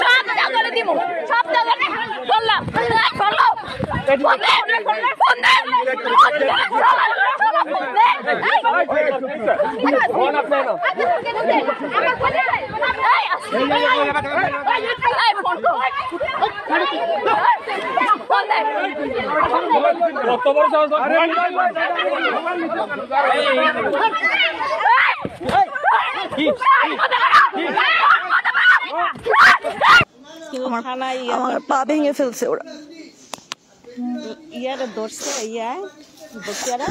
সব জায়গায় দিব, সব জায়গায় বললাম চলো কত বড় সাহস আমার পা ভেঙে ফেলছে ওরা। ইয়ারা ধরছে ইয়া বচ্চারা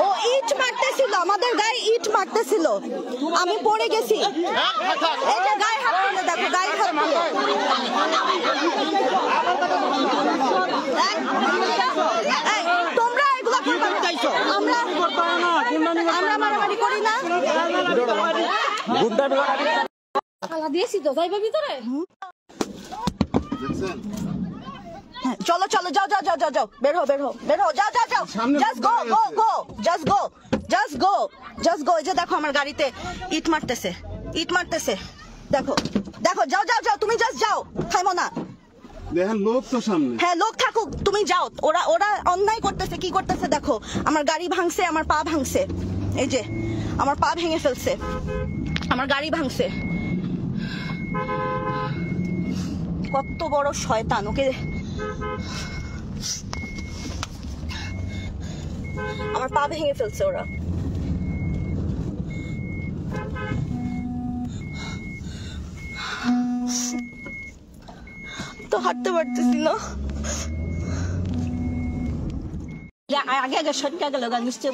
ও ইট মারতেছিল, আমাদের গায়ে ইট মারতেছিল, আমি পড়ে গেছি। এই যে গায়ে হাত তুলে দেখো, গায়ে হাত তুলে। তোমরা এগুলো আমরা মারামারি করি না। দিয়েছি তো যাইবে ভিতরে। চলো চলো, যাও যাও যাও যাও যাও, বের হো বের হো বের হো, যাও যাও যাও, just go go go, just go just go just go. এই যে দেখো আমার গাড়িতে ইট মারতেছে, ইট মারতেছে, দেখো দেখো, যাও যাও যাও, তুমি জাস্ট যাও, থামো না। দেখেন লোক তো সামনে। হ্যাঁ লোক থাকুক, তুমি যাও। ওরা ওরা অন্যায় করতেছে, কি করতেছে দেখো। আমার গাড়ি ভাঙছে, আমার পা ভাঙছে, এই যে আমার পা ভেঙে ফেলছে, আমার গাড়ি ভাঙছে। কত বড় শয়তান, ওকে আমার পা ভেঙে ফেলছে ওরা। তো হাঁটতে পারতেছি না। আগে আগে সটকা গেল নিশ্চয়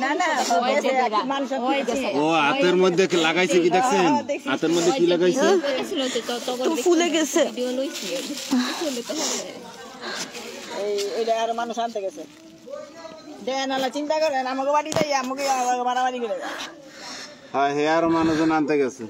ও হাতের মধ্যে লাগাইছে, কি দেখছেন? হাতের মধ্যে কি লাগাইছে? তো ফুলে গেছে। এটা আর মানুষ আনতে গেছে চিন্তা করেন আমাকে বাড়ি যাই আমাকে মারামারি করে। হ্যাঁ হে আর মানুষজন আনতে গেছে।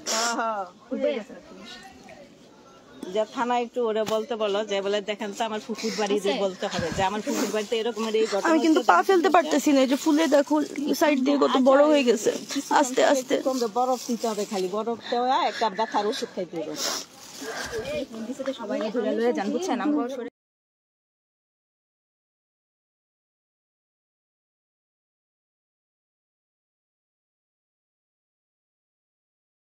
যে থানায় একটু ওরা বলতে বলো, যে বলে দেখেন তো আমার পুকুর বাড়ি যে বলতে হবে যে আমার পুকুর বাড়িতে এরকমের এই ঘটনা। আমি কিন্তু পা ফেলতে পারতেছি না, এই যে ফুলে দেখো সাইড দিয়ে কত বড় হয়ে গেছে। আস্তে আস্তে বরফ দিতে হবে, খালি বরফ দেওয়া একটা ব্যথার ওষুধ খাইতে হবে। সবাই ধরে লয়ে যান বুঝছেন।